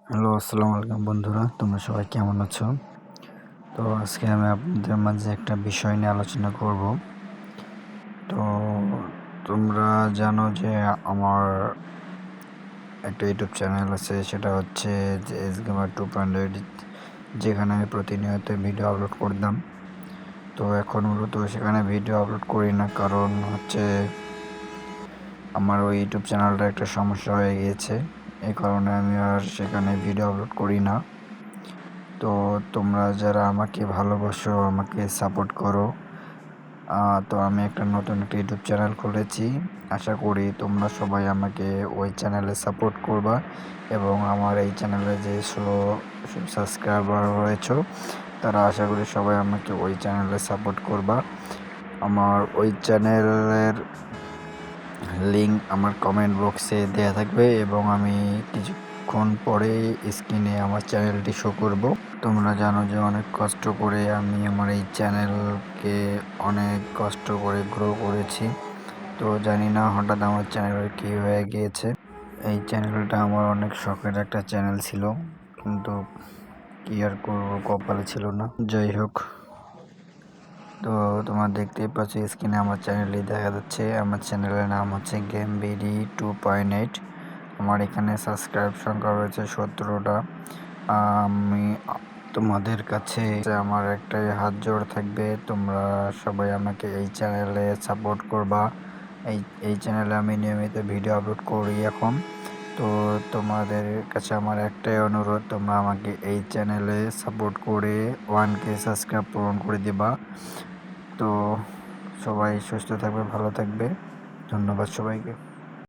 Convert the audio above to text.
Hello, আসসালামু আলাইকুম বন্ধুরা। তোমরা সবাই কেমন আছো? তো আজকে আমি আপনাদের মাঝে একটা বিষয় নিয়ে আলোচনা করব। তো তোমরা জানো যে আমার একটা ইউটিউব চ্যানেল আছে, সেটা হচ্ছে যে এস গেমার 2.8, যেখানে আমি প্রতিনিয়ত ভিডিও আপলোড করতাম। তো এখন মূলত সেখানে ভিডিও আপলোড করি না, কারণ হচ্ছে আমার ওই ইউটিউব চ্যানেলটা একটা সমস্যা হয়ে গিয়েছে। এই কারণে আমি আর সেখানে ভিডিও আপলোড করি না। তো তোমরা যারা আমাকে ভালোবাসো, আমাকে সাপোর্ট করো, তো আমি একটা নতুন একটা ইউটিউব চ্যানেল খুলেছি। আশা করি তোমরা সবাই আমাকে ওই চ্যানেলে সাপোর্ট করবা, এবং আমার এই চ্যানেলে যে সাবস্ক্রাইবার রয়েছে তারা আশা করি সবাই আমাকে ওই চ্যানেলে সাপোর্ট করবা। আমার ওই চ্যানেলের লিঙ্ক আমার কমেন্ট বক্সে দেওয়া থাকবে, এবং আমি কিছুক্ষণ পরে স্ক্রিনে আমার চ্যানেলটি শো করব। তোমরা জানো যে অনেক কষ্ট করে আমি আমার এই চ্যানেলকে অনেক কষ্ট করে গ্রো করেছি। তো জানি না হঠাৎ আমার চ্যানেলের কী হয়ে গিয়েছে। এই চ্যানেলটা আমার অনেক শখের একটা চ্যানেল ছিল, কিন্তু কি আর করবো, কপালে ছিল না। যাই হোক, তো তোমরা দেখতেই পাচ্ছ স্ক্রিনে আমার চ্যানেলটি দেখা যাচ্ছে। আমার চ্যানেলের নাম হচ্ছে গেম বিডি 2.8। আমার এখানে সাবস্ক্রাইব সংখ্যা রয়েছে 17টা। আমি তোমাদের কাছে আমার একটাই হাত জোড় থাকবে, তোমরা সবাই আমাকে এই চ্যানেলে সাপোর্ট করবা। এই চ্যানেলে আমি নিয়মিত ভিডিও আপলোড করি এখন। তো তোমাদের কাছে আমার একটাই অনুরোধ, তোমরা আমাকে এই চ্যানেলে সাপোর্ট করে 1K সাবস্ক্রাইব পূরণ করে দিবা। তো সবাই সুস্থ থাকবে, ভালো থাকবে। ধন্যবাদ সবাইকে।